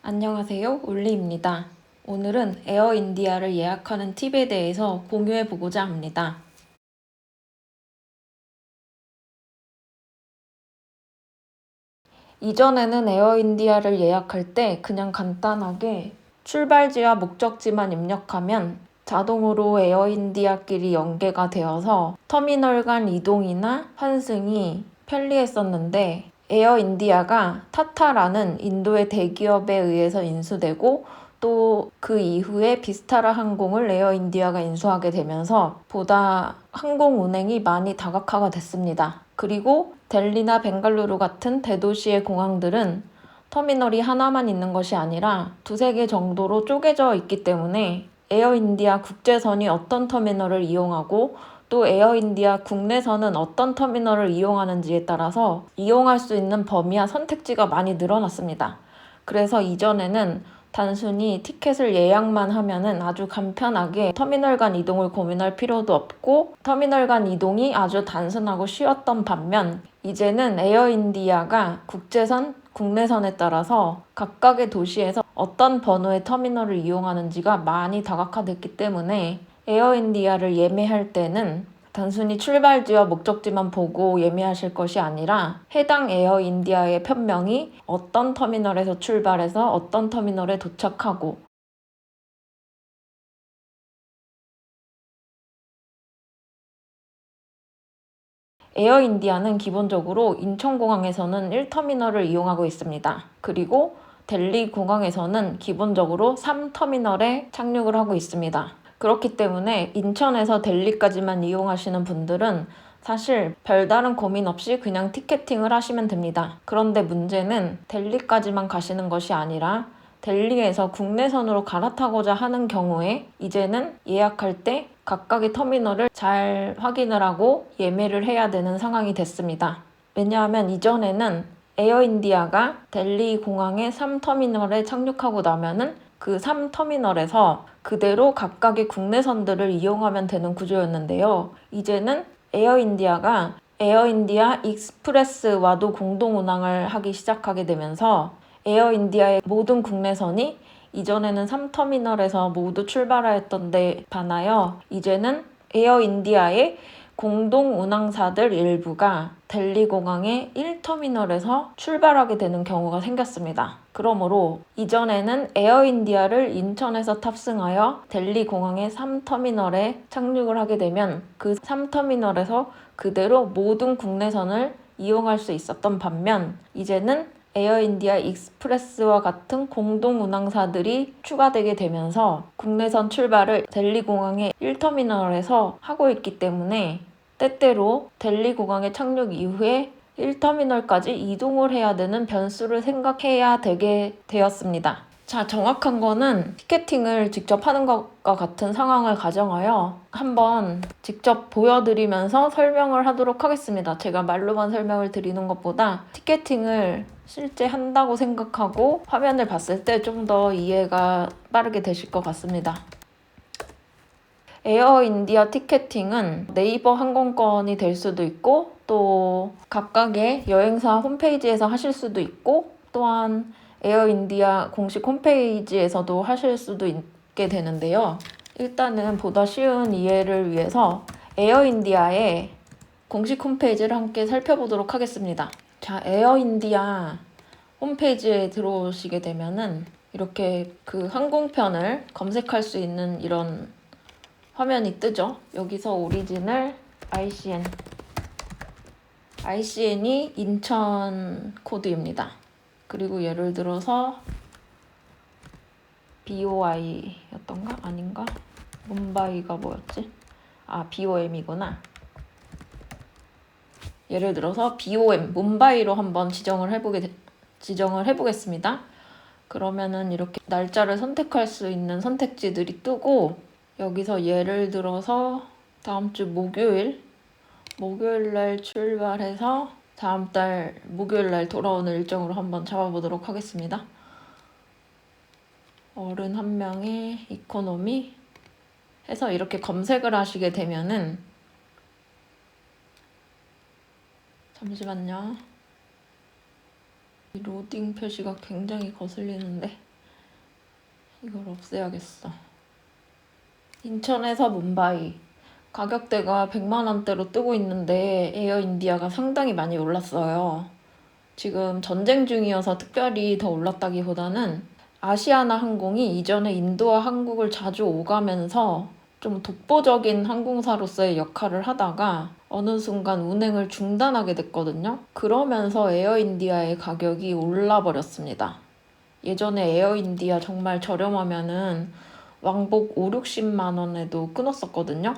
안녕하세요. 올리입니다. 오늘은 에어인디아를 예약하는 팁에 대해서 공유해 보고자 합니다. 이전에는 에어인디아를 예약할 때 그냥 간단하게 출발지와 목적지만 입력하면 자동으로 에어인디아끼리 연계가 되어서 터미널 간 이동이나 환승이 편리했었는데, 에어인디아가 타타라는 인도의 대기업에 의해서 인수되고 또 그 이후에 비스타라 항공을 에어인디아가 인수하게 되면서 보다 항공 운행이 많이 다각화가 됐습니다. 그리고 델리나 벵갈루루 같은 대도시의 공항들은 터미널이 하나만 있는 것이 아니라 두세 개 정도로 쪼개져 있기 때문에 에어인디아 국제선이 어떤 터미널을 이용하고 또 에어인디아 국내선은 어떤 터미널을 이용하는지에 따라서 이용할 수 있는 범위와 선택지가 많이 늘어났습니다. 그래서 이전에는 단순히 티켓을 예약만 하면은 아주 간편하게 터미널 간 이동을 고민할 필요도 없고 터미널 간 이동이 아주 단순하고 쉬웠던 반면, 이제는 에어인디아가 국제선, 국내선에 따라서 각각의 도시에서 어떤 번호의 터미널을 이용하는지가 많이 다각화됐기 때문에 에어인디아를 예매할 때는 단순히 출발지와 목적지만 보고 예매하실 것이 아니라 해당 에어인디아의 편명이 어떤 터미널에서 출발해서 어떤 터미널에 도착하고 에어인디아는 기본적으로 인천공항에서는 1터미널을 이용하고 있습니다. 그리고 델리 공항에서는 기본적으로 3터미널에 착륙을 하고 있습니다. 그렇기 때문에 인천에서 델리까지만 이용하시는 분들은 사실 별다른 고민 없이 그냥 티켓팅을 하시면 됩니다. 그런데 문제는 델리까지만 가시는 것이 아니라 델리에서 국내선으로 갈아타고자 하는 경우에 이제는 예약할 때 각각의 터미널을 잘 확인을 하고 예매를 해야 되는 상황이 됐습니다. 왜냐하면 이전에는 에어인디아가 델리 공항의 3터미널에 착륙하고 나면은 그 3터미널에서 그대로 각각의 국내선들을 이용하면 되는 구조였는데요. 이제는 에어인디아가 에어인디아 익스프레스와도 공동 운항을 하기 시작하게 되면서 에어인디아의 모든 국내선이 이전에는 3터미널에서 모두 출발하였던 데 반하여 이제는 에어인디아의 공동 운항사들 일부가 델리 공항의 1터미널에서 출발하게 되는 경우가 생겼습니다. 그러므로 이전에는 에어인디아를 인천에서 탑승하여 델리 공항의 3터미널에 착륙을 하게 되면 그 3터미널에서 그대로 모든 국내선을 이용할 수 있었던 반면, 이제는 에어인디아 익스프레스와 같은 공동 운항사들이 추가되게 되면서 국내선 출발을 델리 공항의 1터미널에서 하고 있기 때문에 때때로 델리 공항에 착륙 이후에 1터미널까지 이동을 해야 되는 변수를 생각해야 되게 되었습니다. 자, 정확한 거는 티켓팅을 직접 하는 것과 같은 상황을 가정하여 한번 직접 보여드리면서 설명을 하도록 하겠습니다. 제가 말로만 설명을 드리는 것보다 티켓팅을 실제 한다고 생각하고 화면을 봤을 때 좀 더 이해가 빠르게 되실 것 같습니다. 에어인디아 티켓팅은 네이버 항공권이 될 수도 있고 또 각각의 여행사 홈페이지에서 하실 수도 있고 또한 에어인디아 공식 홈페이지에서도 하실 수도 있게 되는데요. 일단은 보다 쉬운 이해를 위해서 에어인디아의 공식 홈페이지를 함께 살펴보도록 하겠습니다. 자, 에어인디아 홈페이지에 들어오시게 되면은 이렇게 그 항공편을 검색할 수 있는 이런 화면이 뜨죠. 여기서 오리지널 ICN이 인천 코드입니다. 그리고 예를 들어서 BOI였던가? 아닌가? 뭄바이가 뭐였지? BOM이구나. 예를 들어서 BOM, 뭄바이로 한번 지정을 해보겠습니다. 그러면은 이렇게 날짜를 선택할 수 있는 선택지들이 뜨고, 여기서 예를 들어서 다음 주 목요일 날 출발해서 다음 달 목요일 날 돌아오는 일정으로 한번 잡아보도록 하겠습니다. 어른 한 명에 이코노미 해서 이렇게 검색을 하시게 되면은, 잠시만요. 이 로딩 표시가 굉장히 거슬리는데 이걸 없애야겠어. 인천에서 뭄바이. 가격대가 100만 원대로 뜨고 있는데 에어인디아가 상당히 많이 올랐어요. 지금 전쟁 중이어서 특별히 더 올랐다기보다는 아시아나 항공이 이전에 인도와 한국을 자주 오가면서 좀 독보적인 항공사로서의 역할을 하다가 어느 순간 운행을 중단하게 됐거든요. 그러면서 에어인디아의 가격이 올라버렸습니다. 예전에 에어인디아 정말 저렴하면은 왕복 5, 60만 원에도 끊었었거든요.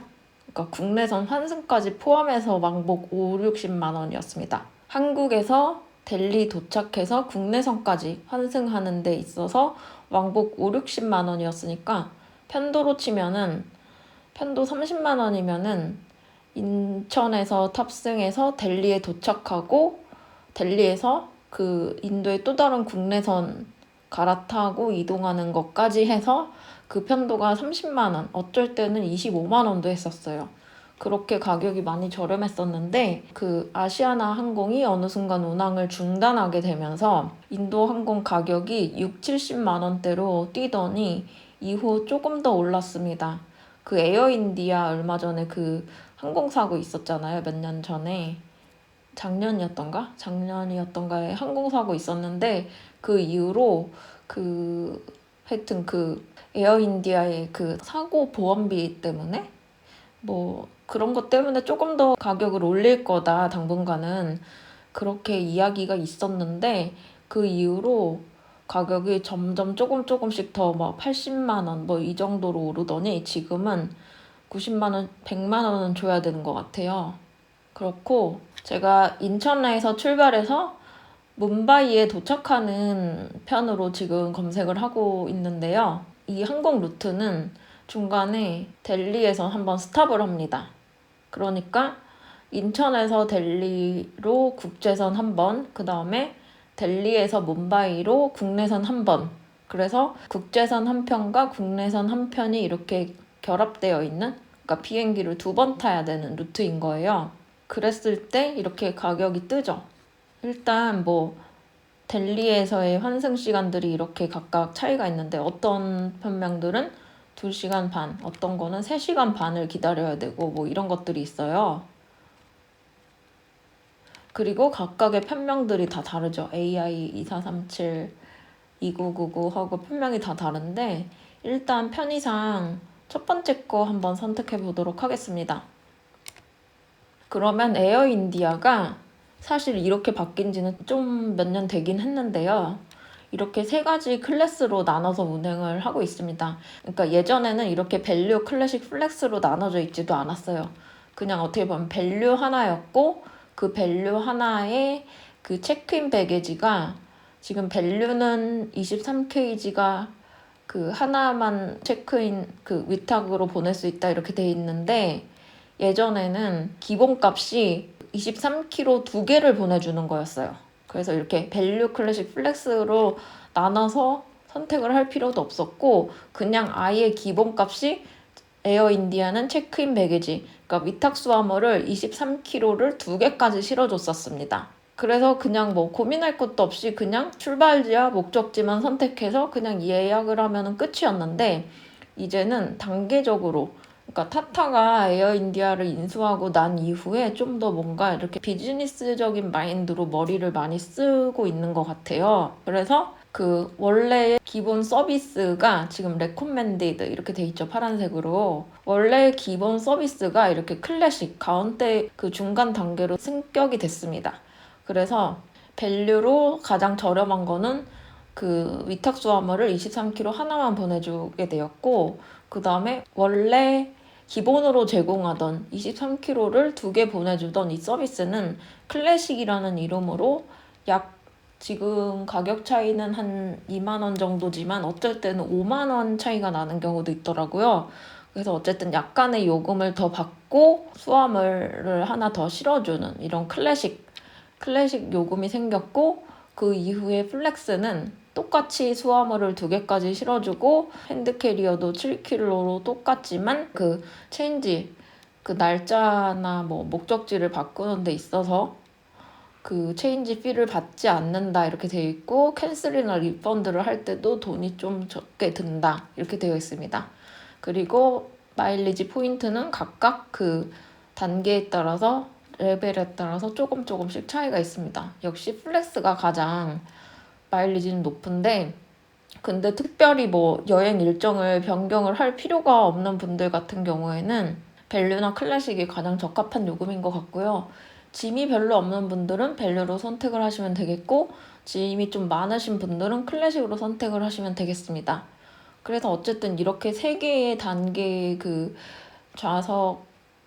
그러니까 국내선 환승까지 포함해서 왕복 5, 60만 원이었습니다. 한국에서 델리 도착해서 국내선까지 환승하는 데 있어서 왕복 5, 60만 원이었으니까 편도로 치면은 편도 30만 원이면은 인천에서 탑승해서 델리에 도착하고 델리에서 그 인도의 또 다른 국내선 갈아타고 이동하는 것까지 해서 그 편도가 30만 원, 어쩔 때는 25만 원도 했었어요. 그렇게 가격이 많이 저렴했었는데 그 아시아나 항공이 어느 순간 운항을 중단하게 되면서 인도 항공 가격이 6, 70만 원대로 뛰더니 이후 조금 더 올랐습니다. 그 에어인디아 얼마 전에 그 항공사고 있었잖아요. 몇 년 전에. 작년이었던가에 항공사고 있었는데 그 이후로 하여튼 에어인디아의 그 사고 보험비 때문에 뭐 그런 것 때문에 조금 더 가격을 올릴 거다 당분간은 그렇게 이야기가 있었는데 그 이후로 가격이 점점 조금씩 더 막 80만 원 뭐 이 정도로 오르더니 지금은 90만 원, 100만 원은 줘야 되는 것 같아요. 그렇고 제가 인천에서 출발해서 뭄바이에 도착하는 편으로 지금 검색을 하고 있는데요. 이 항공 루트는 중간에 델리에서 한번 스탑을 합니다. 그러니까 인천에서 델리로 국제선 한 번, 그 다음에 델리에서 뭄바이로 국내선 한 번. 그래서 국제선 한 편과 국내선 한 편이 이렇게 결합되어 있는, 그러니까 비행기를 2번 타야 되는 루트인 거예요. 그랬을 때 이렇게 가격이 뜨죠. 일단 뭐 델리에서의 환승 시간들이 이렇게 각각 차이가 있는데 어떤 편명들은 2시간 반, 어떤 거는 3시간 반을 기다려야 되고 뭐 이런 것들이 있어요. 그리고 각각의 편명들이 다 다르죠. AI 2437, 2999 하고 편명이 다 다른데 일단 편의상 첫 번째 거 한번 선택해 보도록 하겠습니다. 그러면 에어인디아가 사실 이렇게 바뀐 지는 좀 몇 년 되긴 했는데요. 이렇게 3가지 클래스로 나눠서 운행을 하고 있습니다. 그러니까 예전에는 이렇게 밸류, 클래식, 플렉스로 나눠져 있지도 않았어요. 그냥 어떻게 보면 밸류 하나였고 그 밸류 하나에 그 체크인 배게지가 지금 밸류는 23kg가 그 하나만 체크인 그 위탁으로 보낼 수 있다 이렇게 돼 있는데 예전에는 기본값이 23kg 2개를 보내주는 거였어요. 그래서 이렇게 밸류, 클래식, 플렉스로 나눠서 선택을 할 필요도 없었고 그냥 아예 기본값이 에어인디아는 체크인 배게지, 그러니까 위탁 수화물을 23kg를 2개까지 실어줬었습니다. 그래서 그냥 뭐 고민할 것도 없이 그냥 출발지와 목적지만 선택해서 그냥 예약을 하면 끝이었는데 이제는 단계적으로, 그러니까 타타가 에어인디아를 인수하고 난 이후에 좀 더 뭔가 이렇게 비즈니스적인 마인드로 머리를 많이 쓰고 있는 것 같아요. 그래서 그 원래의 기본 서비스가 지금 레코멘디드 이렇게 돼 있죠. 파란색으로. 원래 기본 서비스가 이렇게 클래식 가운데 그 중간 단계로 승격이 됐습니다. 그래서 밸류로 가장 저렴한 거는 그 위탁 수화물을 23kg 하나만 보내주게 되었고 그 다음에 원래 기본으로 제공하던 23kg를 2개 보내주던 이 서비스는 클래식이라는 이름으로 약 지금 가격 차이는 한 2만 원 정도지만 어쩔 때는 5만 원 차이가 나는 경우도 있더라고요. 그래서 어쨌든 약간의 요금을 더 받고 수화물을 하나 더 실어주는 이런 클래식 요금이 생겼고 그 이후에 플렉스는 똑같이 수화물을 2개까지 실어주고 핸드캐리어도 7kg로 똑같지만 그 체인지 그 날짜나 뭐 목적지를 바꾸는 데 있어서 그 체인지 피를 받지 않는다 이렇게 되어 있고, 캔슬이나 리펀드를 할 때도 돈이 좀 적게 든다 이렇게 되어 있습니다. 그리고 마일리지 포인트는 각각 그 단계에 따라서, 레벨에 따라서 조금씩 차이가 있습니다. 역시 플렉스가 가장 마일리지는 높은데, 근데 특별히 뭐 여행 일정을 변경을 할 필요가 없는 분들 같은 경우에는 밸류나 클래식이 가장 적합한 요금인 것 같고요. 짐이 별로 없는 분들은 밸류로 선택을 하시면 되겠고, 짐이 좀 많으신 분들은 클래식으로 선택을 하시면 되겠습니다. 그래서 어쨌든 이렇게 세 개의 단계의 그 좌석,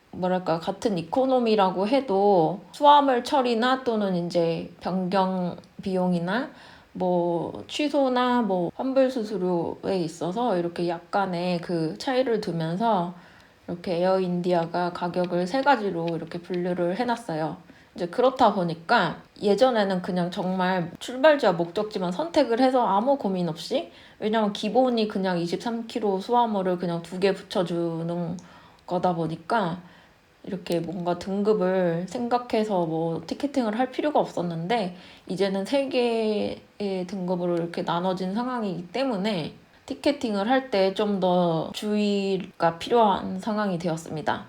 뭐랄까, 같은 이코노미라고 해도 수화물 처리나 또는 이제 변경 비용이나 뭐 취소나 뭐 환불 수수료에 있어서 이렇게 약간의 그 차이를 두면서 이렇게 에어인디아가 가격을 세 가지로 이렇게 분류를 해놨어요. 이제 그렇다 보니까 예전에는 그냥 정말 출발지와 목적지만 선택을 해서 아무 고민 없이, 왜냐면 기본이 그냥 23kg 수화물을 그냥 2개 붙여주는 거다 보니까 이렇게 뭔가 등급을 생각해서 뭐 티켓팅을 할 필요가 없었는데, 이제는 3개의 등급으로 이렇게 나눠진 상황이기 때문에 티켓팅을 할 때 좀 더 주의가 필요한 상황이 되었습니다.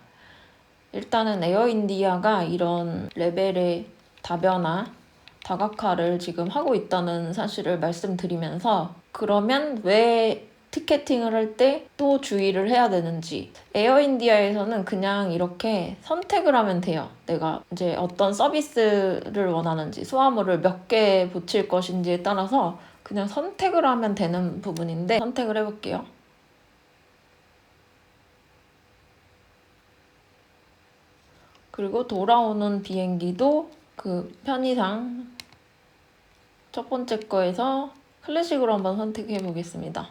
일단은 에어인디아가 이런 레벨의 다변화, 다각화를 지금 하고 있다는 사실을 말씀드리면서, 그러면 왜 티켓팅을 할 때 또 주의를 해야 되는지. 에어인디아에서는 그냥 이렇게 선택을 하면 돼요. 내가 이제 어떤 서비스를 원하는지, 수화물을 몇 개 붙일 것인지에 따라서 그냥 선택을 하면 되는 부분인데, 선택을 해볼게요. 그리고 돌아오는 비행기도 그 편의상 첫 번째 거에서 클래식으로 한번 선택해 보겠습니다.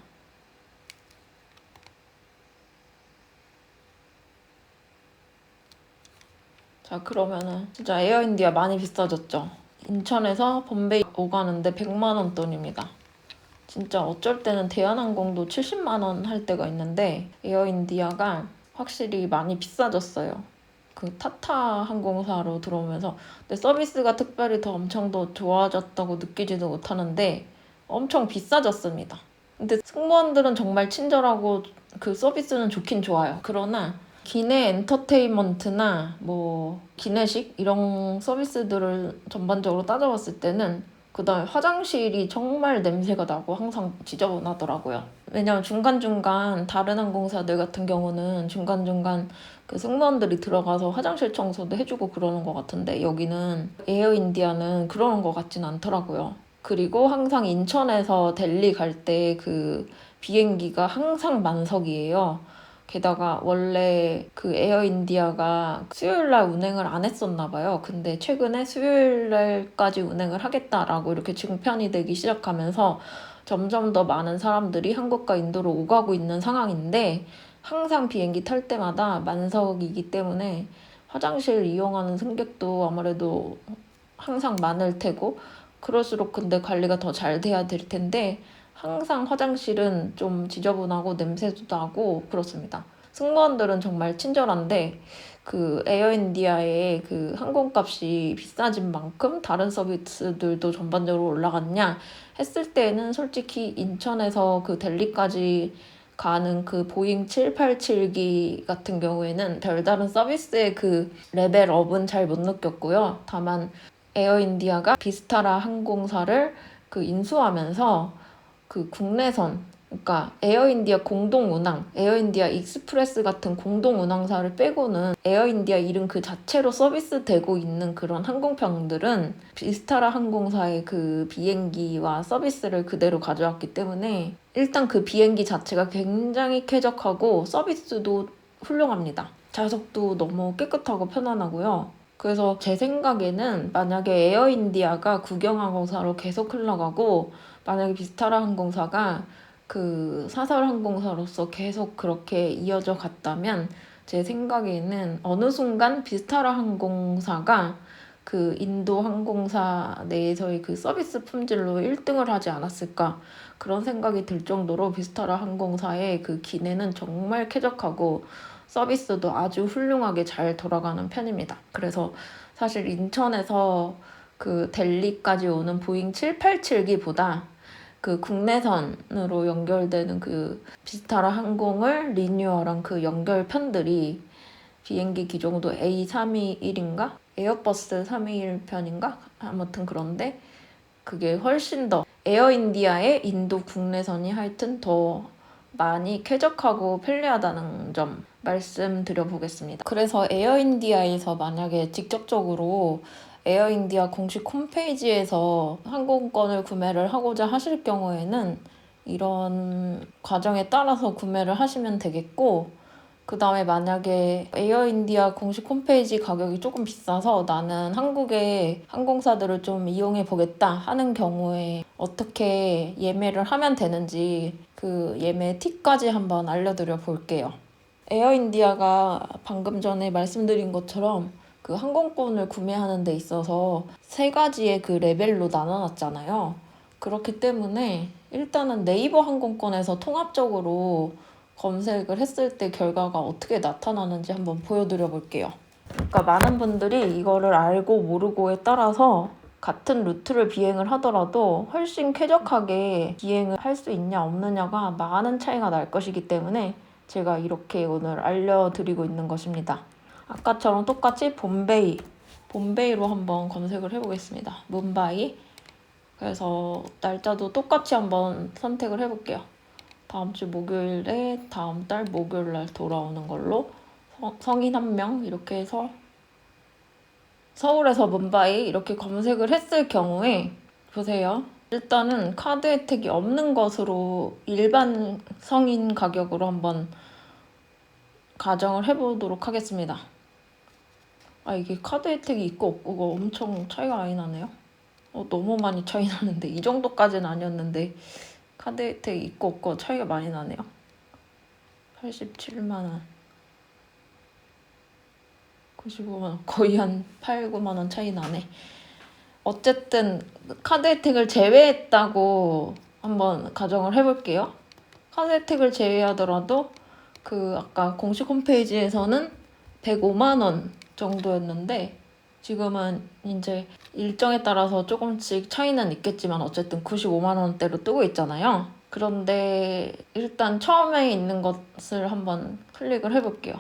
자, 그러면은 진짜 에어인디아 많이 비싸졌죠? 인천에서 범베이 오가는데 100만 원 돈입니다. 진짜 어쩔 때는 대한항공도 70만 원 할 때가 있는데, 에어인디아가 확실히 많이 비싸졌어요. 그 타타 항공사로 들어오면서. 근데 서비스가 특별히 더 엄청 더 좋아졌다고 느끼지도 못하는데 엄청 비싸졌습니다. 근데 승무원들은 정말 친절하고 그 서비스는 좋긴 좋아요. 그러나 기내 엔터테인먼트나 뭐 기내식 이런 서비스들을 전반적으로 따져봤을 때는, 그 다음에 화장실이 정말 냄새가 나고 항상 지저분하더라고요. 왜냐면 중간중간 다른 항공사들 같은 경우는 중간중간 그 승무원들이 들어가서 화장실 청소도 해주고 그러는 것 같은데, 여기는 에어인디아는 그러는 것 같진 않더라고요. 그리고 항상 인천에서 델리 갈 때 그 비행기가 항상 만석이에요. 게다가 원래 그 에어인디아가 수요일날 운행을 안 했었나 봐요. 근데 최근에 수요일날까지 운행을 하겠다라고 이렇게 증편이 되기 시작하면서 점점 더 많은 사람들이 한국과 인도로 오가고 있는 상황인데, 항상 비행기 탈 때마다 만석이기 때문에 화장실 이용하는 승객도 아무래도 항상 많을 테고, 그럴수록 근데 관리가 더 잘 돼야 될 텐데 항상 화장실은 좀 지저분하고 냄새도 나고 그렇습니다. 승무원들은 정말 친절한데, 그 에어인디아의 그 항공값이 비싸진 만큼 다른 서비스들도 전반적으로 올라갔냐 했을 때는 솔직히 인천에서 그 델리까지 가는 그 보잉 787기 같은 경우에는 별다른 서비스의 그 레벨업은 잘 못 느꼈고요. 다만 에어인디아가 비스타라 항공사를 그 인수하면서 그 국내선, 그러니까 에어인디아 공동 운항, 에어인디아 익스프레스 같은 공동 운항사를 빼고는 에어인디아 이름 그 자체로 서비스되고 있는 그런 항공편들은 비스타라 항공사의 그 비행기와 서비스를 그대로 가져왔기 때문에 일단 그 비행기 자체가 굉장히 쾌적하고 서비스도 훌륭합니다. 좌석도 너무 깨끗하고 편안하고요. 그래서 제 생각에는 만약에 에어인디아가 국영항공사로 계속 흘러가고, 만약에 비스타라 항공사가 그 사설 항공사로서 계속 그렇게 이어져 갔다면, 제 생각에는 어느 순간 비스타라 항공사가 그 인도 항공사 내에서의 그 서비스 품질로 1등을 하지 않았을까, 그런 생각이 들 정도로 비스타라 항공사의 그 기내는 정말 쾌적하고 서비스도 아주 훌륭하게 잘 돌아가는 편입니다. 그래서 사실 인천에서 그 델리까지 오는 보잉 787기보다 그 국내선으로 연결되는 그 비스타라 항공을 리뉴얼한 그 연결편들이 비행기 기종도 A321인가? 에어버스 321 편인가? 아무튼 그런데 그게 훨씬 더 에어인디아의 인도 국내선이 하여튼 더 많이 쾌적하고 편리하다는 점 말씀드려 보겠습니다. 그래서 에어인디아에서 만약에 직접적으로 에어인디아 공식 홈페이지에서 항공권을 구매를 하고자 하실 경우에는 이런 과정에 따라서 구매를 하시면 되겠고, 그 다음에 만약에 에어인디아 공식 홈페이지 가격이 조금 비싸서 나는 한국의 항공사들을 좀 이용해 보겠다 하는 경우에 어떻게 예매를 하면 되는지 그 예매 팁까지 한번 알려드려 볼게요. 에어인디아가 방금 전에 말씀드린 것처럼 그 항공권을 구매하는 데 있어서 세 가지의 그 레벨로 나눠놨잖아요. 그렇기 때문에 일단은 네이버 항공권에서 통합적으로 검색을 했을 때 결과가 어떻게 나타나는지 한번 보여드려 볼게요. 그러니까 많은 분들이 이거를 알고 모르고에 따라서 같은 루트를 비행을 하더라도 훨씬 쾌적하게 비행을 할 수 있냐 없느냐가 많은 차이가 날 것이기 때문에 제가 이렇게 오늘 알려드리고 있는 것입니다. 아까처럼 똑같이 봄베이로 한번 검색을 해보겠습니다. 뭄바이. 그래서 날짜도 똑같이 한번 선택을 해볼게요. 다음 주 목요일에 다음 달 목요일 날 돌아오는 걸로 성인 1명 이렇게 해서 서울에서 뭄바이 이렇게 검색을 했을 경우에 보세요. 일단은 카드 혜택이 없는 것으로 일반 성인 가격으로 한번 가정을 해보도록 하겠습니다. 이게 카드 혜택이 있고 없고가 엄청 차이가 많이 나네요. 너무 많이 차이 나는데 이 정도까지는 아니었는데 카드 혜택이 있고 없고 차이가 많이 나네요. 87만원 95만원 거의 한 8, 9만원 차이 나네. 어쨌든 카드 혜택을 제외했다고 한번 가정을 해볼게요. 카드 혜택을 제외하더라도 그 아까 공식 홈페이지에서는 105만원 정도였는데 지금은 이제 일정에 따라서 조금씩 차이는 있겠지만 어쨌든 95만원대로 뜨고 있잖아요. 그런데 일단 처음에 있는 것을 한번 클릭을 해볼게요.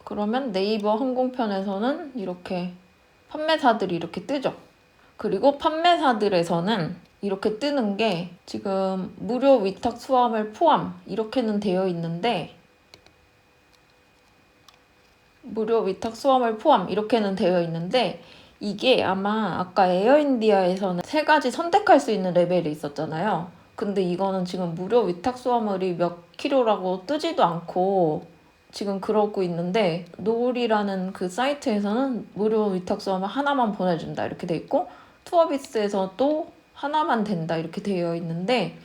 그러면 네이버 항공편에서는 이렇게 판매사들이 이렇게 뜨죠. 그리고 판매사들에서는 이렇게 뜨는 게 지금 무료 위탁 수화물 포함 이렇게는 되어 있는데 무료 위탁 수화물 포함 이렇게는 되어 있는데 이게 아마 아까 에어인디아에서는 세 가지 선택할 수 있는 레벨이 있었잖아요. 근데 이거는 지금 무료 위탁 수화물이 몇 킬로라고 뜨지도 않고 지금 그러고 있는데 노을이라는 그 사이트에서는 무료 위탁 수화물 하나만 보내준다 이렇게 돼 있고 투어비스에서 또 하나만 된다 이렇게 되어 있는데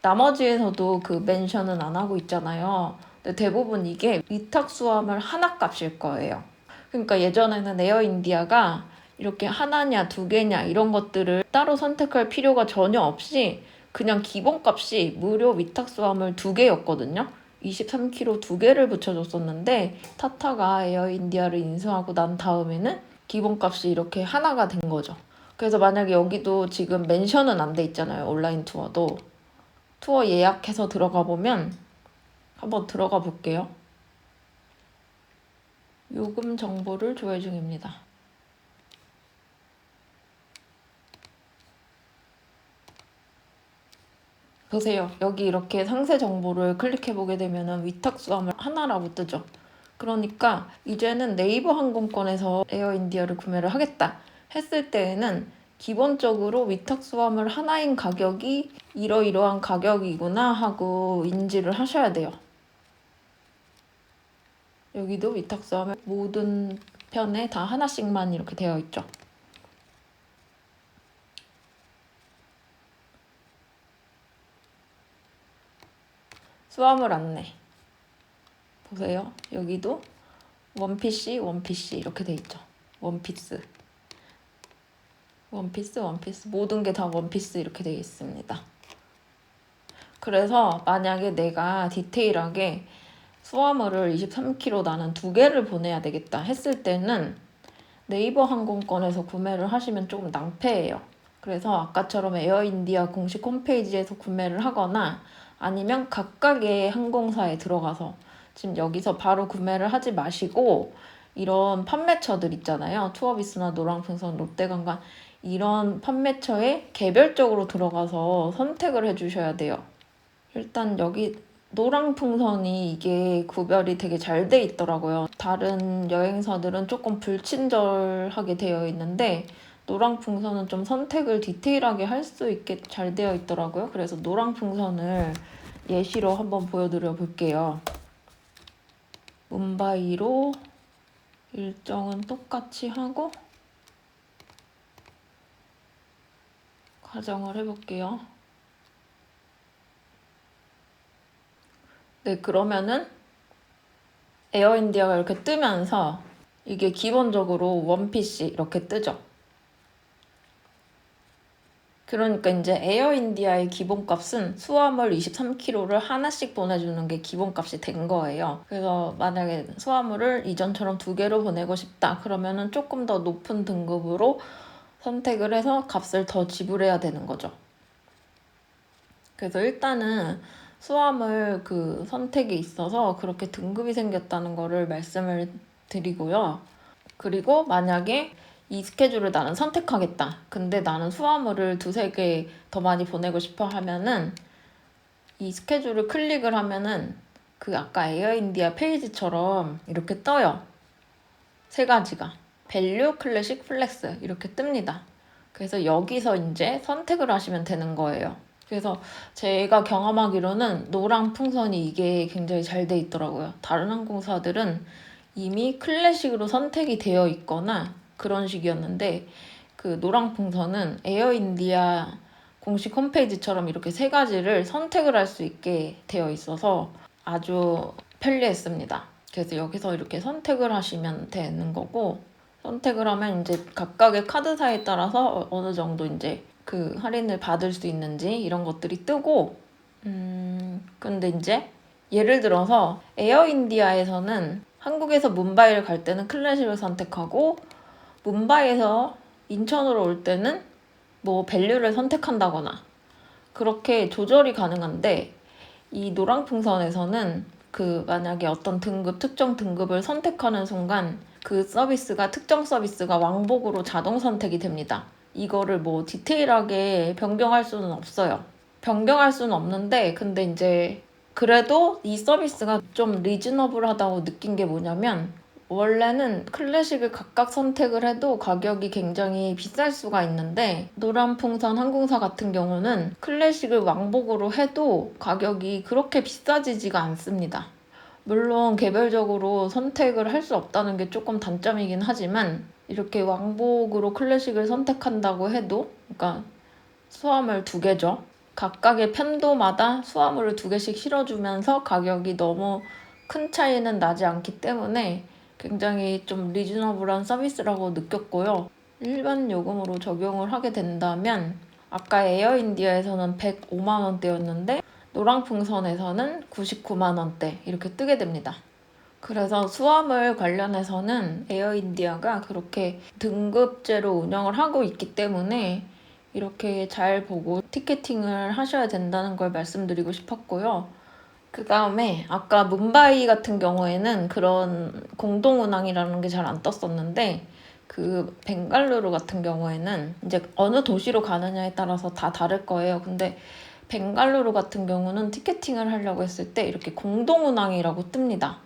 나머지에서도 그 멘션은 안 하고 있잖아요. 근데 대부분 이게 위탁 수화물 하나 값일 거예요. 그러니까 예전에는 에어인디아가 이렇게 하나냐 두 개냐 이런 것들을 따로 선택할 필요가 전혀 없이 그냥 기본값이 무료 위탁 수화물 2개였거든요. 23kg 2개를 붙여줬었는데 타타가 에어인디아를 인수하고 난 다음에는 기본값이 이렇게 하나가 된 거죠. 그래서 만약에 여기도 지금 멘션은 안 돼 있잖아요. 온라인 투어도. 투어 예약해서 들어가 보면 한번 들어가 볼게요. 요금 정보를 조회 중입니다. 보세요. 여기 이렇게 상세 정보를 클릭해보게 되면 위탁 수화물 하나라고 뜨죠. 그러니까 이제는 네이버 항공권에서 에어인디아를 구매를 하겠다 했을 때에는 기본적으로 위탁 수화물 하나인 가격이 이러이러한 가격이구나 하고 인지를 하셔야 돼요. 여기도 위탁 수화물 모든 편에 다 하나씩만 이렇게 되어 있죠. 수화물 안내 보세요. 여기도 원피스 이렇게 돼 있죠. 원피스 모든 게 다 원피스 이렇게 되어 있습니다. 그래서 만약에 내가 디테일하게 수화물을 23kg 나는 2개를 보내야 되겠다 했을 때는 네이버 항공권에서 구매를 하시면 조금 낭패예요. 그래서 아까처럼 에어인디아 공식 홈페이지에서 구매를 하거나 아니면 각각의 항공사에 들어가서 지금 여기서 바로 구매를 하지 마시고 이런 판매처들 있잖아요. 투어비스나 노랑풍선, 롯데관광 이런 판매처에 개별적으로 들어가서 선택을 해주셔야 돼요. 일단 여기 노랑풍선이 이게 구별이 되게 잘 돼 있더라고요. 다른 여행사들은 조금 불친절하게 되어 있는데 노랑풍선은 좀 선택을 디테일하게 할 수 있게 잘 되어 있더라고요. 그래서 노랑풍선을 예시로 한번 보여드려 볼게요. 뭄바이로 일정은 똑같이 하고 가정을 해볼게요. 네, 그러면은 에어인디아가 이렇게 뜨면서 이게 기본적으로 원피스 이렇게 뜨죠. 그러니까 이제 에어인디아의 기본값은 수화물 23kg를 하나씩 보내주는 게 기본값이 된 거예요. 그래서 만약에 수화물을 이전처럼 2개로 보내고 싶다 그러면은 조금 더 높은 등급으로 선택을 해서 값을 더 지불해야 되는 거죠. 그래서 일단은 수화물 그 선택에 있어서 그렇게 등급이 생겼다는 거를 말씀을 드리고요. 그리고 만약에 이 스케줄을 나는 선택하겠다. 근데 나는 수화물을 2-3개 더 많이 보내고 싶어 하면은 이 스케줄을 클릭을 하면은 그 아까 에어인디아 페이지처럼 이렇게 떠요. 3가지가. 밸류, 클래식, 플렉스 이렇게 뜹니다. 그래서 여기서 이제 선택을 하시면 되는 거예요. 그래서 제가 경험하기로는 노랑풍선이 이게 굉장히 잘 돼 있더라고요. 다른 항공사들은 이미 클래식으로 선택이 되어 있거나 그런 식이었는데 그 노랑풍선은 에어인디아 공식 홈페이지처럼 이렇게 3가지를 선택을 할 수 있게 되어 있어서 아주 편리했습니다. 그래서 여기서 이렇게 선택을 하시면 되는 거고 선택을 하면 이제 각각의 카드사에 따라서 어느 정도 이제 그 할인을 받을 수 있는지 이런 것들이 뜨고 근데 이제 예를 들어서 에어인디아에서는 한국에서 뭄바이를 갈 때는 클래식을 선택하고 뭄바이에서 인천으로 올 때는 뭐 밸류를 선택한다거나 그렇게 조절이 가능한데 이 노랑풍선에서는 그 만약에 어떤 등급, 특정 등급을 선택하는 순간 그 서비스가 특정 서비스가 왕복으로 자동 선택이 됩니다. 이거를 뭐 디테일하게 변경할 수는 없어요. 변경할 수는 없는데 근데 이제 그래도 이 서비스가 좀 리즈너블하다고 느낀 게 뭐냐면 원래는 클래식을 각각 선택을 해도 가격이 굉장히 비쌀 수가 있는데 노란풍선 항공사 같은 경우는 클래식을 왕복으로 해도 가격이 그렇게 비싸지지가 않습니다. 물론 개별적으로 선택을 할 수 없다는 게 조금 단점이긴 하지만 이렇게 왕복으로 클래식을 선택한다고 해도 그러니까 수화물 2개죠. 각각의 편도마다 수화물을 2개씩 실어주면서 가격이 너무 큰 차이는 나지 않기 때문에 굉장히 좀 리즈너블한 서비스라고 느꼈고요. 일반 요금으로 적용을 하게 된다면 아까 에어인디아에서는 105만 원대였는데 노랑풍선에서는 99만 원대 이렇게 뜨게 됩니다. 그래서 수화물 관련해서는 에어인디아가 그렇게 등급제로 운영을 하고 있기 때문에 이렇게 잘 보고 티켓팅을 하셔야 된다는 걸 말씀드리고 싶었고요. 그 다음에 아까 뭄바이 같은 경우에는 그런 공동운항이라는 게 잘 안 떴었는데 그 벵갈루루 같은 경우에는 이제 어느 도시로 가느냐에 따라서 다 다를 거예요. 근데 벵갈루루 같은 경우는 티켓팅을 하려고 했을 때 이렇게 공동운항이라고 뜹니다.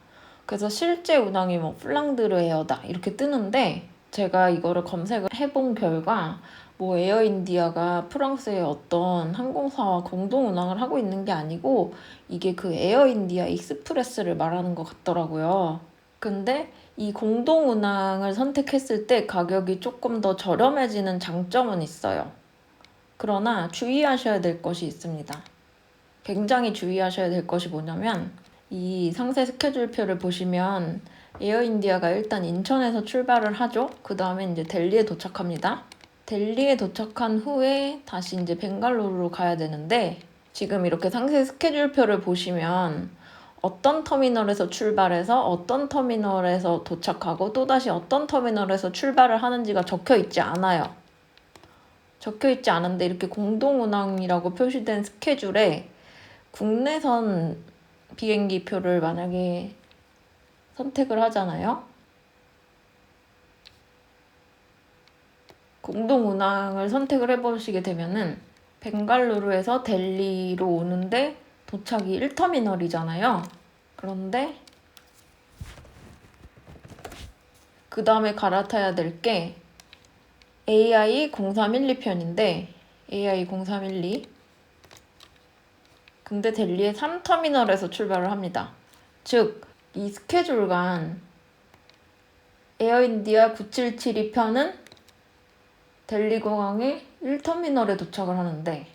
그래서 실제 운항이 뭐 플랑드르 에어다 이렇게 뜨는데 제가 이거를 검색을 해본 결과 뭐 에어인디아가 프랑스의 어떤 항공사와 공동 운항을 하고 있는 게 아니고 이게 그 에어인디아 익스프레스를 말하는 것 같더라고요. 근데 이 공동 운항을 선택했을 때 가격이 조금 더 저렴해지는 장점은 있어요. 그러나 주의하셔야 될 것이 있습니다. 굉장히 주의하셔야 될 것이 뭐냐면 이 상세 스케줄표를 보시면 에어인디아가 일단 인천에서 출발을 하죠. 그 다음에 이제 델리에 도착합니다. 델리에 도착한 후에 다시 이제 벵갈루루로 가야 되는데 지금 이렇게 상세 스케줄표를 보시면 어떤 터미널에서 출발해서 어떤 터미널에서 도착하고 또다시 어떤 터미널에서 출발을 하는지가 적혀 있지 않아요. 적혀 있지 않은데 이렇게 공동운항이라고 표시된 스케줄에 국내선 비행기표를 만약에 선택을 하잖아요. 공동운항을 선택을 해보시게 되면은 벵갈루루에서 델리로 오는데 도착이 1터미널이잖아요. 그런데 그 다음에 갈아타야 될 게 AI0312편인데 AI0312 근데 델리의 3터미널에서 출발을 합니다. 즉, 이 스케줄간 에어인디아 9772편은 델리공항의 1터미널에 도착을 하는데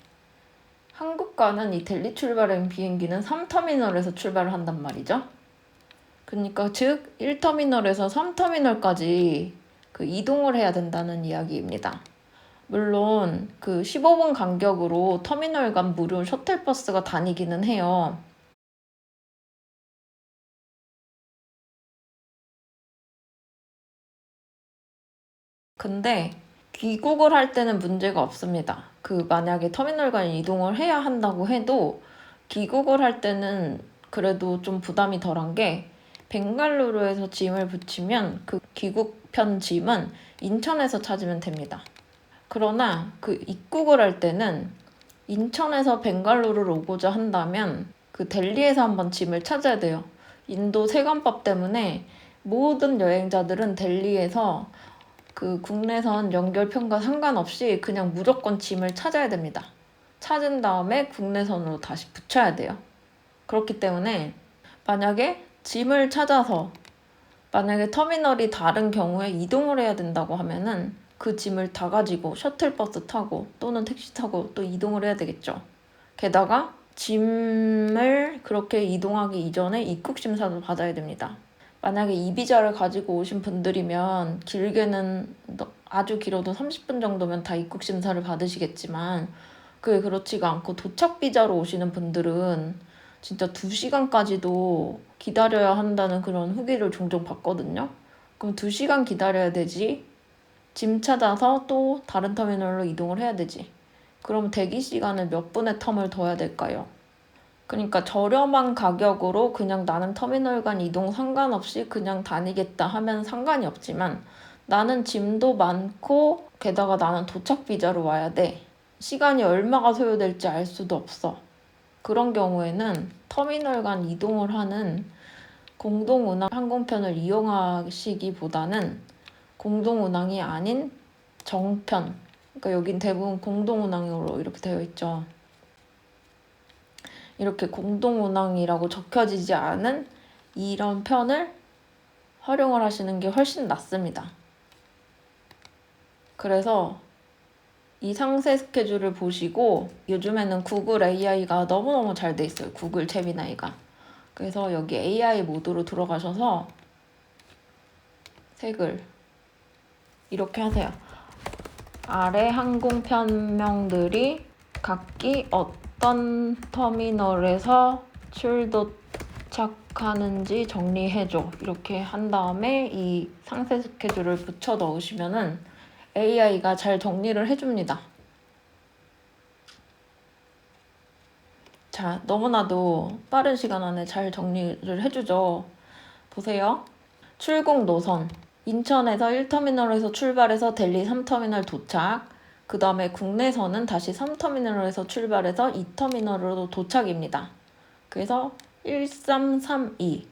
한국과는 이 델리 출발한 비행기는 3터미널에서 출발을 한단 말이죠. 그러니까 즉 1터미널에서 3터미널까지 그 이동을 해야 된다는 이야기입니다. 물론 그 15분 간격으로 터미널 간 무료 셔틀버스가 다니기는 해요. 근데 귀국을 할 때는 문제가 없습니다. 그 만약에 터미널 간 이동을 해야 한다고 해도 귀국을 할 때는 그래도 좀 부담이 덜한 게 벵갈루루에서 짐을 붙이면 그 귀국편 짐은 인천에서 찾으면 됩니다. 그러나 그 입국을 할 때는 인천에서 벵갈루루를 오고자 한다면 그 델리에서 한번 짐을 찾아야 돼요. 인도 세관법 때문에 모든 여행자들은 델리에서 그 국내선 연결편과 상관없이 그냥 무조건 짐을 찾아야 됩니다. 찾은 다음에 국내선으로 다시 붙여야 돼요. 그렇기 때문에 만약에 짐을 찾아서 만약에 터미널이 다른 경우에 이동을 해야 된다고 하면은 그 짐을 다 가지고 셔틀버스 타고 또는 택시 타고 또 이동을 해야 되겠죠. 게다가 짐을 그렇게 이동하기 이전에 입국 심사도 받아야 됩니다. 만약에 이 비자를 가지고 오신 분들이면 길게는 아주 길어도 30분 정도면 다 입국 심사를 받으시겠지만 그게 그렇지가 않고 도착 비자로 오시는 분들은 진짜 2시간까지도 기다려야 한다는 그런 후기를 종종 봤거든요. 그럼 2시간 기다려야 되지. 짐 찾아서 또 다른 터미널로 이동을 해야 되지. 그럼 대기 시간을 몇 분의 텀을 둬야 될까요? 그러니까 저렴한 가격으로 그냥 나는 터미널 간 이동 상관없이 그냥 다니겠다 하면 상관이 없지만 나는 짐도 많고 게다가 나는 도착 비자로 와야 돼. 시간이 얼마가 소요될지 알 수도 없어. 그런 경우에는 터미널 간 이동을 하는 공동운항 항공편을 이용하시기보다는 공동운항이 아닌 정편, 그러니까 여긴 대부분 공동운항으로 이렇게 되어 있죠. 이렇게 공동운항이라고 적혀지지 않은 이런 편을 활용을 하시는 게 훨씬 낫습니다. 그래서 이 상세 스케줄을 보시고 요즘에는 구글 AI가 너무너무 잘 돼 있어요. 구글 제미나이가. 그래서 여기 AI 모드로 들어가셔서 색을 이렇게 하세요. 아래 항공편명들이 각기 어떤 터미널에서 출도착하는지 정리해줘. 이렇게 한 다음에 이 상세 스케줄을 붙여 넣으시면은 AI가 잘 정리를 해줍니다. 자, 너무나도 빠른 시간 안에 잘 정리를 해주죠. 보세요. 출국 노선. 인천에서 1터미널에서 출발해서 델리 3터미널 도착. 그 다음에 국내선은 다시 3터미널에서 출발해서 2터미널로 도착입니다. 그래서 1332.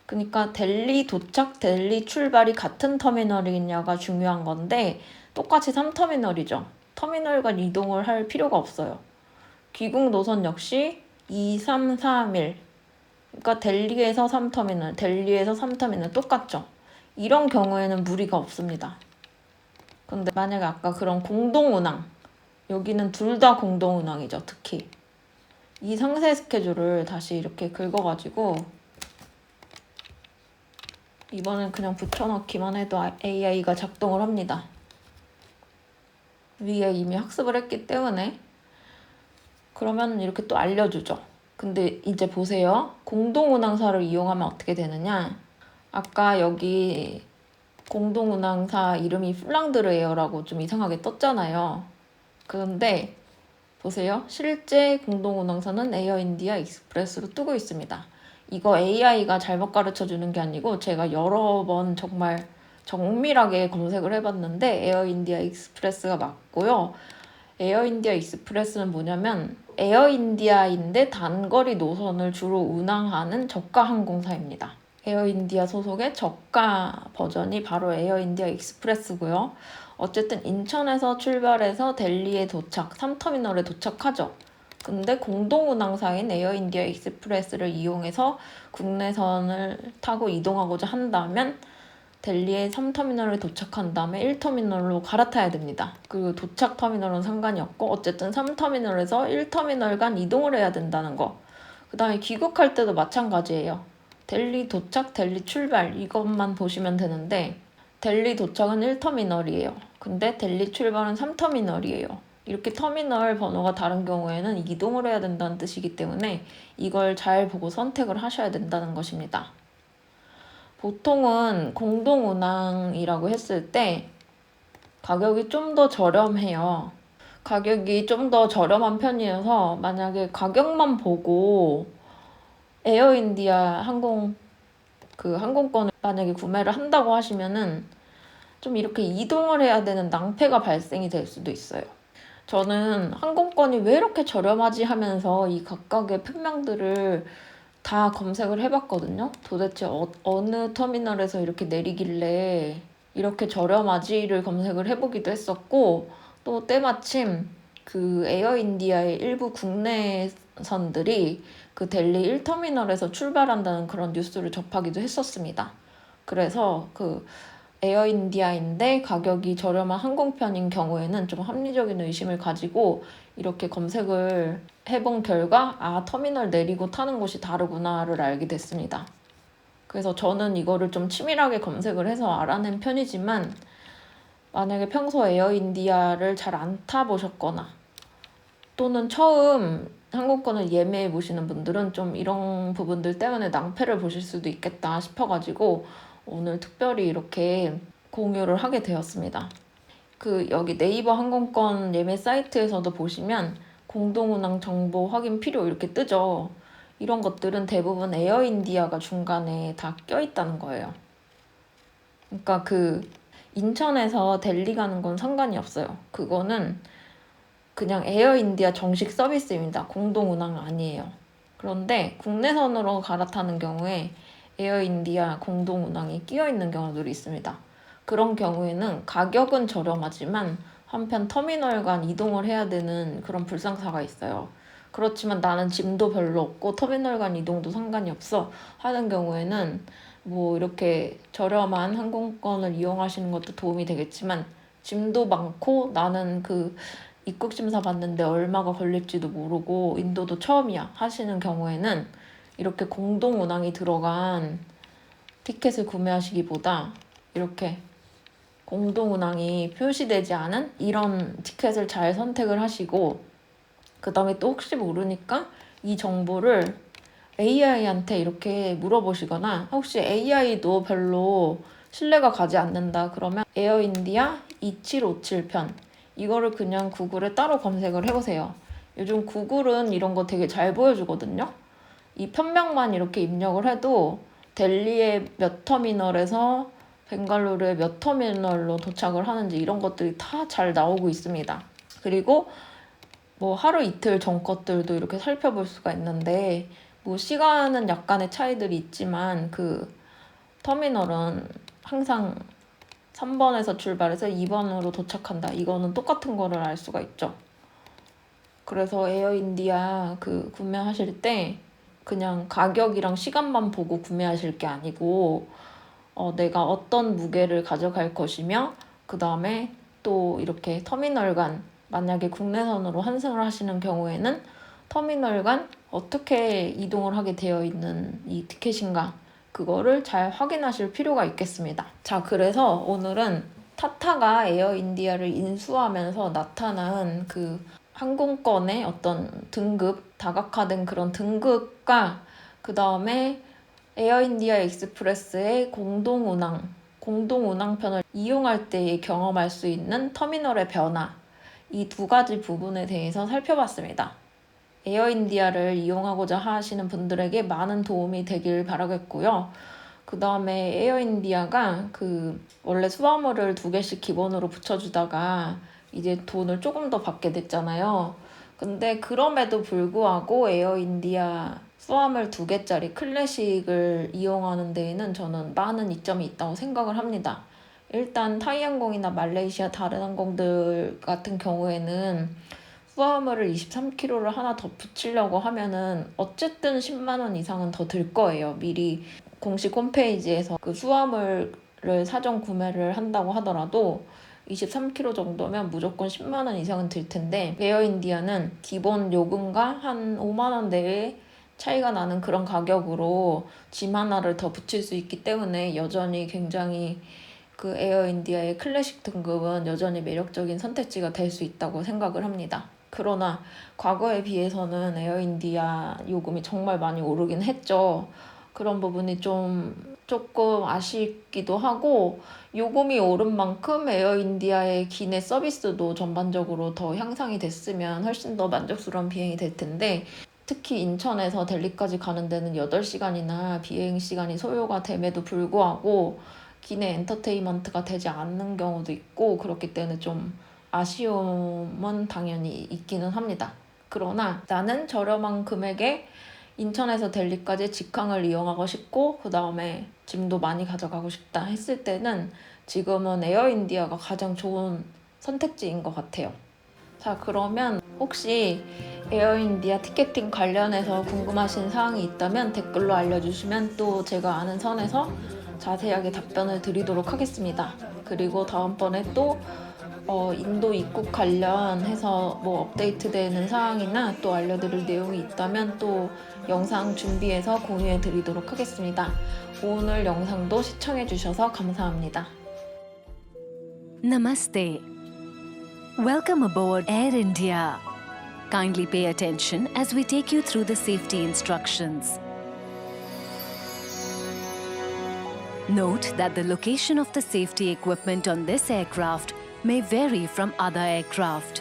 그러니까 델리 도착, 델리 출발이 같은 터미널이냐가 중요한 건데 똑같이 3터미널이죠. 터미널 간 이동을 할 필요가 없어요. 귀국 노선 역시 2331. 그러니까 델리에서 3터미널, 델리에서 3터미널 똑같죠. 이런 경우에는 무리가 없습니다. 근데 만약에 아까 그런 공동운항, 여기는 둘 다 공동운항이죠. 특히 이 상세 스케줄을 다시 이렇게 긁어가지고 이번엔 그냥 붙여넣기만 해도 AI가 작동을 합니다. 위에 이미 학습을 했기 때문에 그러면 이렇게 또 알려주죠. 근데 이제 보세요. 공동운항사를 이용하면 어떻게 되느냐? 아까 여기 공동운항사 이름이 플랑드르 에어라고 좀 이상하게 떴잖아요. 그런데 보세요. 실제 공동운항사는 에어인디아 익스프레스로 뜨고 있습니다. 이거 AI가 잘못 가르쳐 주는 게 아니고 제가 여러 번 정말 정밀하게 검색을 해봤는데 에어인디아 익스프레스가 맞고요. 에어인디아 익스프레스는 뭐냐면 에어인디아인데 단거리 노선을 주로 운항하는 저가 항공사입니다. 에어인디아 소속의 저가 버전이 바로 에어인디아 익스프레스고요. 어쨌든 인천에서 출발해서 델리에 도착, 3터미널에 도착하죠. 근데 공동운항사인 에어인디아 익스프레스를 이용해서 국내선을 타고 이동하고자 한다면 델리의 3터미널에 도착한 다음에 1터미널로 갈아타야 됩니다. 그리고 도착 터미널은 상관이 없고 어쨌든 3터미널에서 1터미널 간 이동을 해야 된다는 거. 그 다음에 귀국할 때도 마찬가지예요. 델리 도착, 델리 출발 이것만 보시면 되는데 델리 도착은 1터미널이에요. 근데 델리 출발은 3터미널이에요. 이렇게 터미널 번호가 다른 경우에는 이동을 해야 된다는 뜻이기 때문에 이걸 잘 보고 선택을 하셔야 된다는 것입니다. 보통은 공동운항이라고 했을 때 가격이 좀 더 저렴해요. 가격이 좀 더 저렴한 편이어서 만약에 가격만 보고 에어인디아 항공권을 만약에 구매를 한다고 하시면은 좀 이렇게 이동을 해야 되는 낭패가 발생이 될 수도 있어요. 저는 항공권이 왜 이렇게 저렴하지 하면서 이 각각의 편명들을 다 검색을 해봤거든요. 도대체 어느 터미널에서 이렇게 내리길래 이렇게 저렴하지를 검색을 해보기도 했었고 또 때마침 그 에어인디아의 일부 국내선들이 그 델리 1터미널에서 출발한다는 그런 뉴스를 접하기도 했었습니다. 그래서 그 에어인디아인데 가격이 저렴한 항공편인 경우에는 좀 합리적인 의심을 가지고 이렇게 검색을 해본 결과 터미널 내리고 타는 곳이 다르구나를 알게 됐습니다. 그래서 저는 이거를 좀 치밀하게 검색을 해서 알아낸 편이지만 만약에 평소 에어인디아를 잘 안 타보셨거나 또는 처음 항공권을 예매해 보시는 분들은 좀 이런 부분들 때문에 낭패를 보실 수도 있겠다 싶어가지고 오늘 특별히 이렇게 공유를 하게 되었습니다. 여기 네이버 항공권 예매 사이트에서도 보시면 공동운항 정보 확인 필요 이렇게 뜨죠. 이런 것들은 대부분 에어인디아가 중간에 다 껴있다는 거예요. 그러니까 인천에서 델리 가는 건 상관이 없어요. 그거는 그냥 에어인디아 정식 서비스입니다. 공동운항 아니에요. 그런데 국내선으로 갈아타는 경우에 에어인디아 공동운항이 끼어있는 경우들이 있습니다. 그런 경우에는 가격은 저렴하지만 한편 터미널 간 이동을 해야 되는 그런 불상사가 있어요. 그렇지만 나는 짐도 별로 없고 터미널 간 이동도 상관이 없어 하는 경우에는 뭐 이렇게 저렴한 항공권을 이용하시는 것도 도움이 되겠지만 짐도 많고 나는 입국 심사 받는데 얼마가 걸릴지도 모르고 인도도 처음이야 하시는 경우에는 이렇게 공동 운항이 들어간 티켓을 구매하시기보다 이렇게 공동 운항이 표시되지 않은 이런 티켓을 잘 선택을 하시고 그 다음에 또 혹시 모르니까 이 정보를 AI한테 이렇게 물어보시거나 혹시 AI도 별로 신뢰가 가지 않는다 그러면 에어인디아 2757편 이거를 그냥 구글에 따로 검색을 해보세요. 요즘 구글은 이런 거 되게 잘 보여주거든요. 이 편명만 이렇게 입력을 해도 델리의 몇 터미널에서 벵갈루르의 몇 터미널로 도착을 하는지 이런 것들이 다 잘 나오고 있습니다. 그리고 뭐 하루 이틀 전 것들도 이렇게 살펴볼 수가 있는데 뭐 시간은 약간의 차이들이 있지만 터미널은 항상 3번에서 출발해서 2번으로 도착한다. 이거는 똑같은 거를 알 수가 있죠. 그래서 에어인디아 구매하실 때 그냥 가격이랑 시간만 보고 구매하실 게 아니고 내가 어떤 무게를 가져갈 것이며 그 다음에 또 이렇게 터미널 간 만약에 국내선으로 환승을 하시는 경우에는 터미널 간 어떻게 이동을 하게 되어 있는 이 티켓인가 그거를 잘 확인하실 필요가 있겠습니다. 자, 그래서 오늘은 타타가 에어인디아를 인수하면서 나타난 항공권의 어떤 등급 다각화된 그런 등급과 그 다음에 에어인디아 익스프레스의 공동 운항편을 이용할 때 경험할 수 있는 터미널의 변화, 이 두 가지 부분에 대해서 살펴봤습니다. 에어인디아를 이용하고자 하시는 분들에게 많은 도움이 되길 바라겠고요. 그 다음에 에어인디아가 원래 수화물을 2개씩 기본으로 붙여주다가 이제 돈을 조금 더 받게 됐잖아요. 근데 그럼에도 불구하고 에어인디아 수화물 2개짜리 클래식을 이용하는 데에는 저는 많은 이점이 있다고 생각을 합니다. 일단 타이항공이나 말레이시아 다른 항공들 같은 경우에는 수화물을 23kg를 하나 더 붙이려고 하면은 어쨌든 10만 원 이상은 더 들 거예요. 미리 공식 홈페이지에서 그 수화물을 사전 구매를 한다고 하더라도 23kg 정도면 무조건 10만 원 이상은 들 텐데, 에어인디아는 기본 요금과 한 5만 원 내에 차이가 나는 그런 가격으로 짐 하나를 더 붙일 수 있기 때문에 여전히 굉장히 그 에어인디아의 클래식 등급은 여전히 매력적인 선택지가 될 수 있다고 생각을 합니다. 그러나 과거에 비해서는 에어인디아 요금이 정말 많이 오르긴 했죠. 그런 부분이 조금 아쉽기도 하고, 요금이 오른 만큼 에어인디아의 기내 서비스도 전반적으로 더 향상이 됐으면 훨씬 더 만족스러운 비행이 될 텐데, 특히 인천에서 델리까지 가는 데는 8시간이나 비행 시간이 소요가 됨에도 불구하고 기내 엔터테인먼트가 되지 않는 경우도 있고, 그렇기 때문에 좀 아쉬움은 당연히 있기는 합니다. 그러나 나는 저렴한 금액에 인천에서 델리까지 직항을 이용하고 싶고 그 다음에 짐도 많이 가져가고 싶다 했을 때는 지금은 에어인디아가 가장 좋은 선택지인 것 같아요. 자, 그러면 혹시 에어인디아 티켓팅 관련해서 궁금하신 사항이 있다면 댓글로 알려주시면 또 제가 아는 선에서 자세하게 답변을 드리도록 하겠습니다. 그리고 다음번에 또 인도 입국 관련해서 업데이트되는 사항이나 또 알려드릴 내용이 있다면 또 영상 준비해서 공유해 드리도록 하겠습니다. 오늘 영상도 시청해 주셔서 감사합니다. Namaste. Welcome aboard Air India. Kindly pay attention as we take you through the safety instructions. Note that the location of the safety equipment on this aircraft may vary from other aircraft.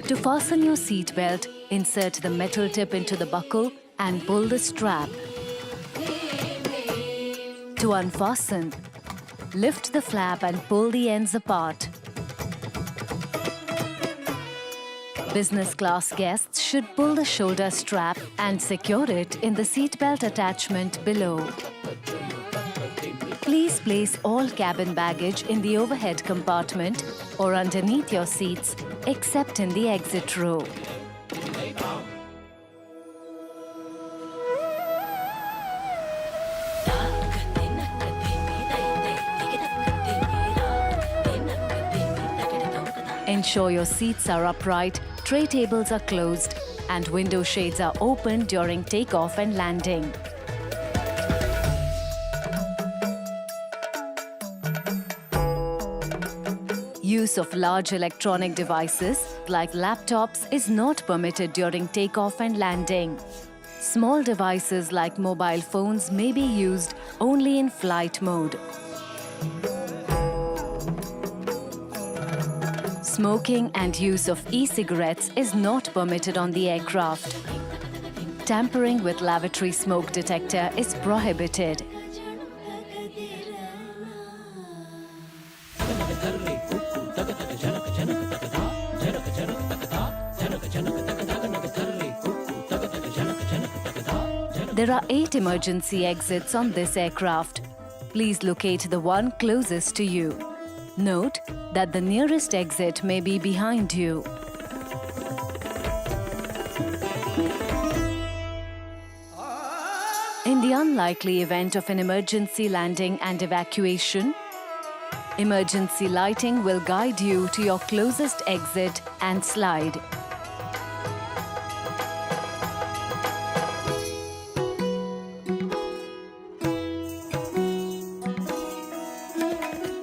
To fasten your seat belt, insert the metal tip into the buckle and pull the strap. To unfasten, lift the flap and pull the ends apart. Business class guests should pull the shoulder strap and secure it in the seatbelt attachment below. Please place all cabin baggage in the overhead compartment or underneath your seats, except in the exit row. Ensure your seats are upright, tray tables are closed, and window shades are open during takeoff and landing. Use of large electronic devices like laptops is not permitted during takeoff and landing. Small devices like mobile phones may be used only in flight mode. Smoking and use of e-cigarettes is not permitted on the aircraft. Tampering with lavatory smoke detector is prohibited. There are 8 emergency exits on this aircraft. Please locate the one closest to you. Note that the nearest exit may be behind you. In the unlikely event of an emergency landing and evacuation, emergency lighting will guide you to your closest exit and slide.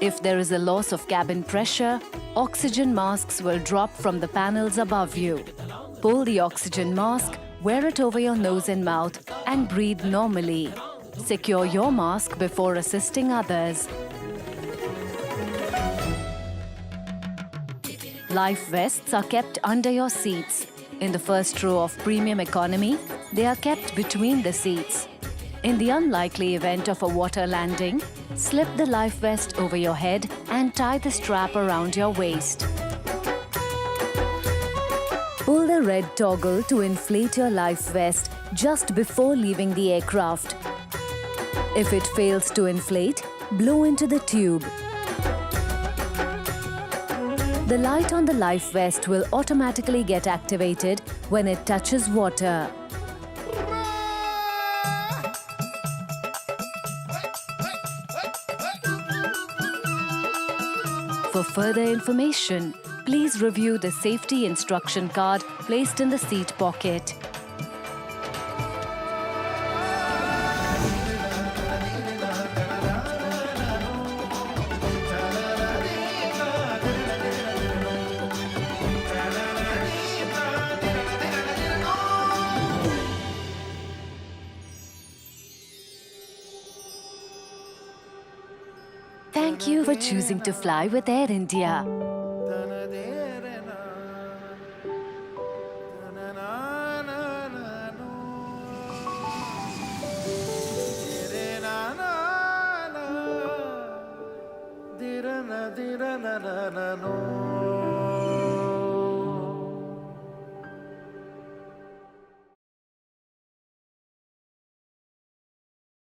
If there is a loss of cabin pressure, oxygen masks will drop from the panels above you. Pull the oxygen mask, wear it over your nose and mouth, and breathe normally. Secure your mask before assisting others. Life vests are kept under your seats. In the first row of premium economy, they are kept between the seats. In the unlikely event of a water landing, slip the life vest over your head and tie the strap around your waist. Pull the red toggle to inflate your life vest just before leaving the aircraft. If it fails to inflate, blow into the tube. The light on the life vest will automatically get activated when it touches water. For further information, please review the safety instruction card placed in the seat pocket. Thank you for choosing to fly with Air India. Na na na na no.